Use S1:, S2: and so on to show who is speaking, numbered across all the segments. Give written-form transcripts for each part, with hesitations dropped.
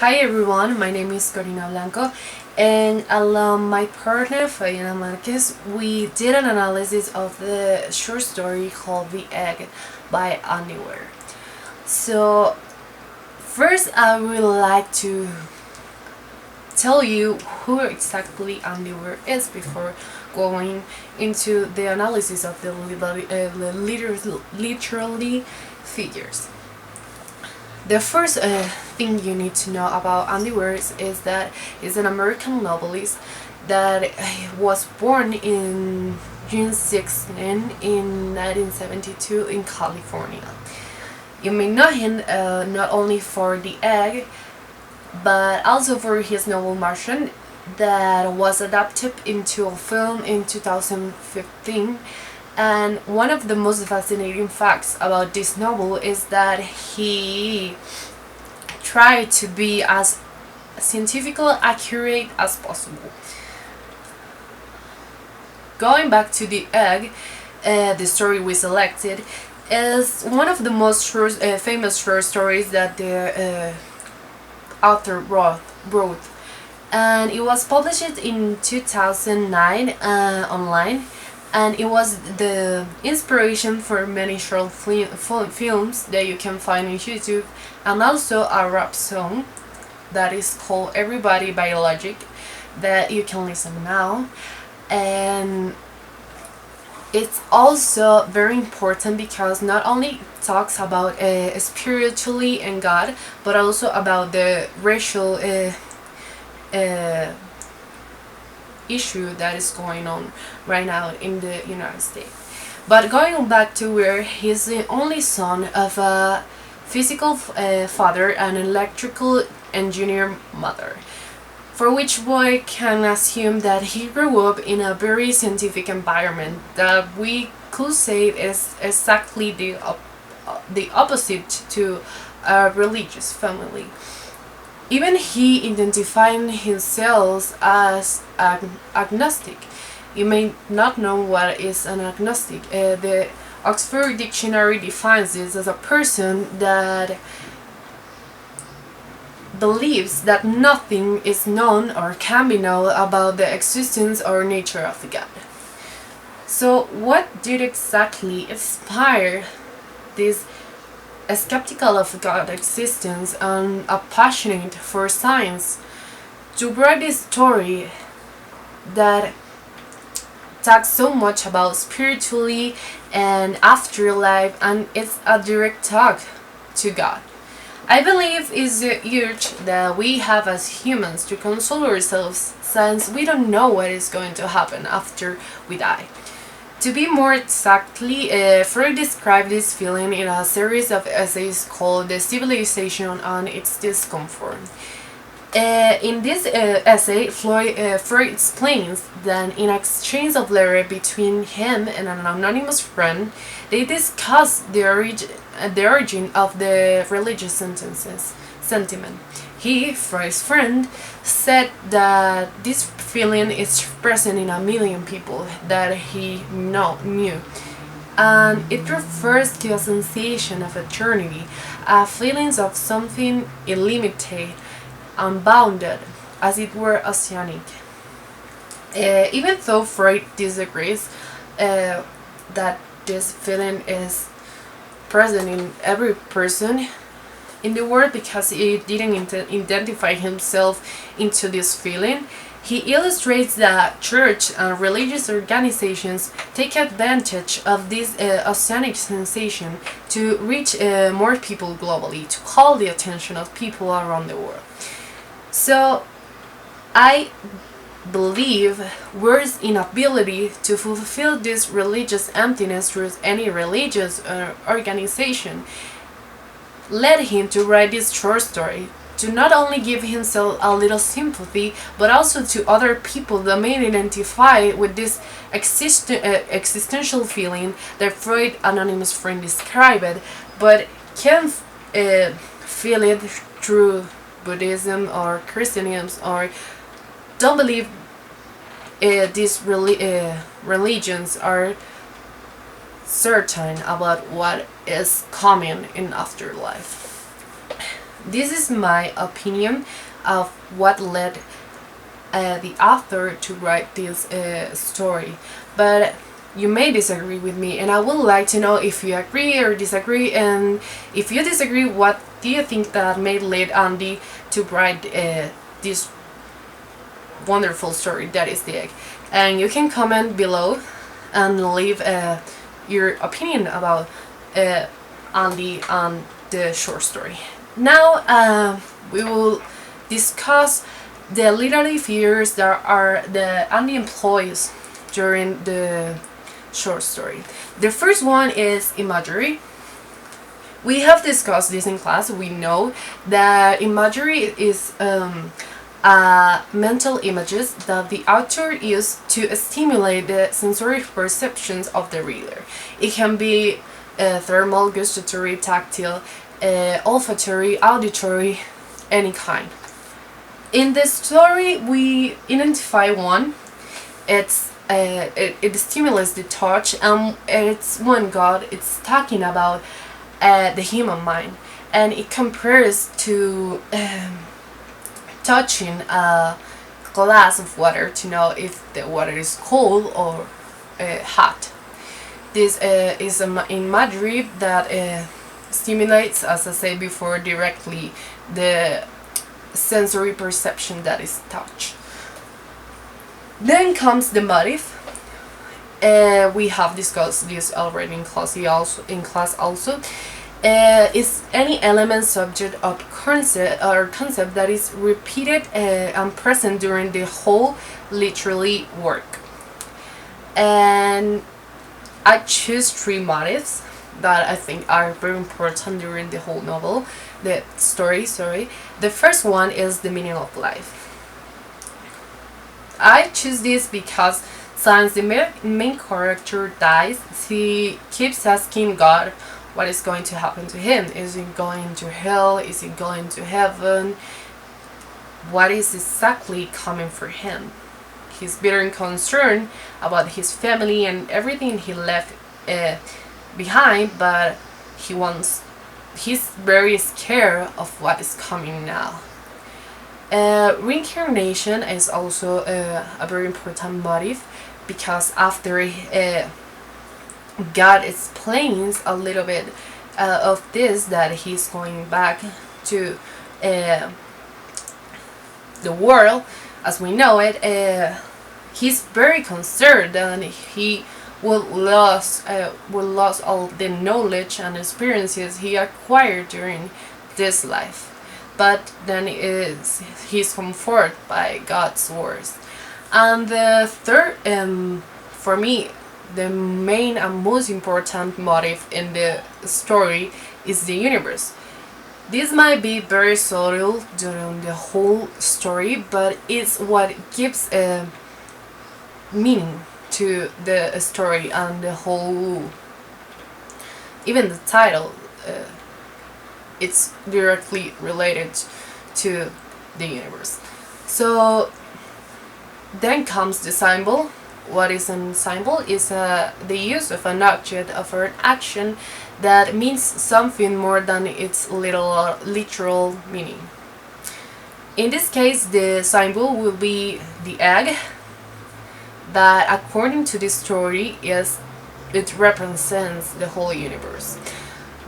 S1: Hi everyone, my name is Corina Blanco, and along my partner Fabiana Márquez, we did an analysis of the short story called The Egg by Weir. So, first I would like to tell you who exactly Weir is before going into the analysis of the literally figures. The first thing you need to know about Weir is that he's an American novelist that was born in June 16 in 1972 in California. You may know him not only for The Egg, but also for his novel Martian that was adapted into a film in 2015. And one of the most fascinating facts about this novel is that he tried to be as scientifically accurate as possible. Going back to The Egg, the story we selected is one of the most famous short stories that the author wrote, and it was published in 2009 online. And it was the inspiration for many short films that you can find on YouTube, and also a rap song that is called Everybody by Logic that you can listen now. And it's also very important because not only talks about spiritually and God, but also about the racial issue that is going on right now in the United States. But going back to Weir, he's the only son of a physical father and electrical engineer mother, for which boy can assume that he grew up in a very scientific environment that we could say is exactly the opposite to a religious family. Even he identified himself as agnostic. You may not know what is an agnostic. The Oxford Dictionary defines this as a person that believes that nothing is known or can be known about the existence or nature of God. So what did exactly inspire this skeptical of God's existence and a passionate for science to write this story that talks so much about spirituality and afterlife, and it's a direct talk to God? I believe it's the urge that we have as humans to console ourselves since we don't know what is going to happen after we die. To be more exactly, Freud described this feeling in a series of essays called The Civilization and Its Discomfort. In this essay, Freud explains that in exchange of letters between him and an anonymous friend, they discuss the origin of the religious sentiment. He, Freud's friend, said that this feeling is present in a million people that he knew, and it refers to a sensation of eternity, a feeling of something illimited, unbounded, as it were oceanic. Even though Freud disagrees that this feeling is present in every person in the world because he didn't identify himself into this feeling, he illustrates that church and religious organizations take advantage of this oceanic sensation to reach more people globally, to call the attention of people around the world. So I believe Weir's inability to fulfill this religious emptiness through any religious organization led him to write this short story, to not only give himself a little sympathy, but also to other people that may identify with this existential feeling that Freud's anonymous friend described, but can feel it through Buddhism or Christianism, or don't believe these religions are certain about what is coming in afterlife. This is my opinion of what led the author to write this story, but you may disagree with me, and I would like to know if you agree or disagree, and if you disagree, what do you think that made lead Andy to write this wonderful story that is the egg? And you can comment below and leave your opinion about Andy and the short story. Now we will discuss the literary figures that are the Andy employs during the short story. The first one is imagery. We have discussed this in class. We know that imagery is mental images that the author uses to stimulate the sensory perceptions of the reader. It can be thermal, gustatory, tactile, olfactory, auditory, any kind. In the story, we identify one. It stimulates the touch, and it's when God is talking about the human mind, and it compares to touching a glass of water to know if the water is cold or hot. This is an imagery that stimulates, as I said before, directly the sensory perception that is touch. Then comes the motive. We have discussed this already in class also. Is any element, subject, or concept that is repeated and present during the whole literary work. And I choose three motives that I think are very important during the whole novel, the story, sorry. The first one is the meaning of life. I choose this because since the main character dies, he keeps asking God what is going to happen to him. Is he going to hell? Is he going to heaven? What is exactly coming for him? He's very concerned about his family and everything he left behind, but he's very scared of what is coming now. Reincarnation is also a very important motive, because after God explains a little bit of this, that he's going back to the world as we know it, he's very concerned, and he will lose all the knowledge and experiences he acquired during this life. But then he's comforted by God's words. And the third, for me, the main and most important motive in the story is the universe. This might be very subtle during the whole story, but it's what gives a meaning to the story and the whole, even the title. It's directly related to the universe. So then comes the symbol. What is a symbol? Is the use of an object or an action that means something more than its literal meaning. In this case, the symbol will be the egg, that according to this story it represents the whole universe.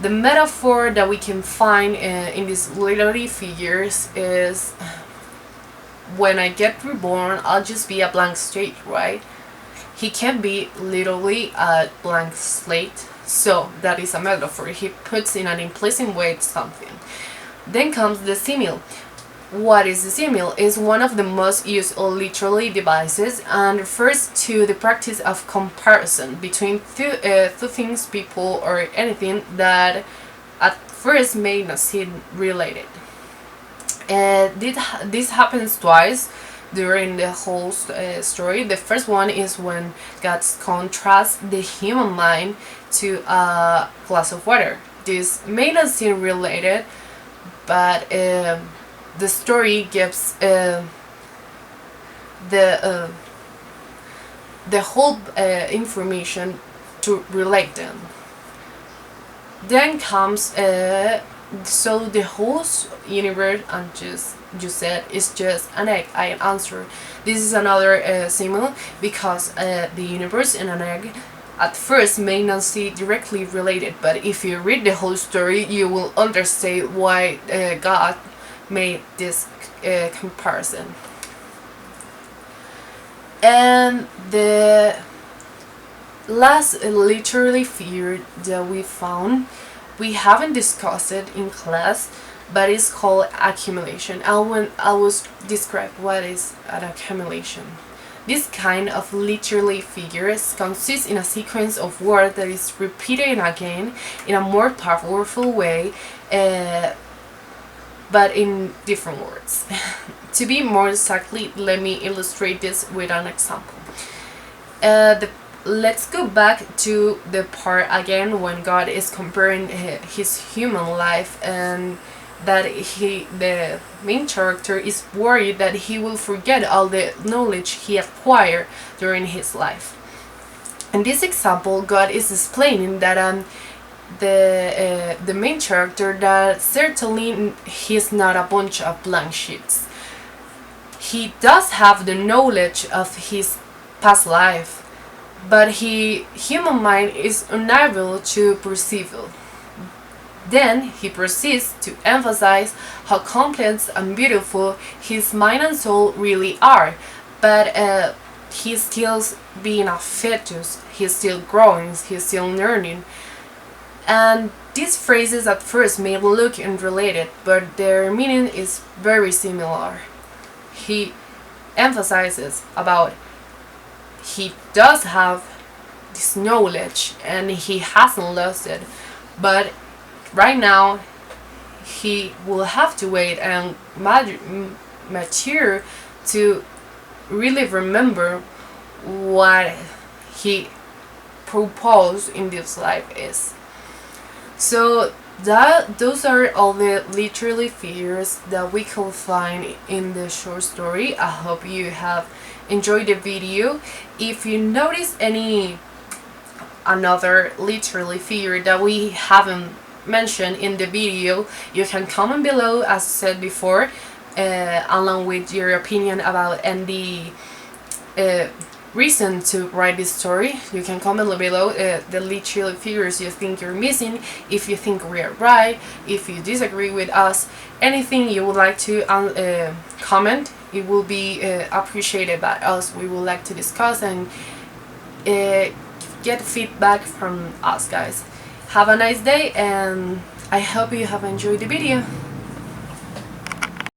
S1: The metaphor that we can find in these literary figures is, when I get reborn, I'll just be a blank slate, right? He can be literally a blank slate, so that is a metaphor. He puts in an implicit way something. Then comes the simile. What is the simile? Is one of the most used literary devices and refers to the practice of comparison between two things, people, or anything that at first may not seem related. This happens twice during the whole story. The first one is when God contrasts the human mind to a glass of water. This may not seem related, but the story gives the whole information to relate them. Then comes So the whole universe, and just you said, is just an egg. I answer. This is another simile, because the universe and an egg at first may not seem directly related, but if you read the whole story, you will understand why God made this comparison. And the last literary figure that we found, we haven't discussed it in class, but it's called accumulation. I will describe what is an accumulation. This kind of literary figures consists in a sequence of words that is repeated again in a more powerful way, but in different words. To be more exactly, let me illustrate this with an example. Let's go back to the part again when God is comparing his human life, and that the main character, is worried that he will forget all the knowledge he acquired during his life. In this example, God is explaining that the main character, that certainly he's not a bunch of blank sheets. He does have the knowledge of his past life, but human mind is unable to perceive it. Then he proceeds to emphasize how complex and beautiful his mind and soul really are, but he's still being a fetus, he's still growing, he's still learning. And these phrases at first may look unrelated, but their meaning is very similar. He emphasizes about he does have this knowledge and he hasn't lost it, but right now he will have to wait and mature to really remember what he proposed in this life is. So those are all the literary figures that we could find in the short story. I hope you have enjoyed the video. If you notice another literary figure that we haven't mentioned in the video, you can comment below, as I said before, along with your opinion about and the reason to write this story. You can comment below the literary figures you think you're missing, if you think we are right, if you disagree with us, anything you would like to comment. It will be appreciated by us. We would like to discuss and get feedback from us, guys. Have a nice day, and I hope you have enjoyed the video.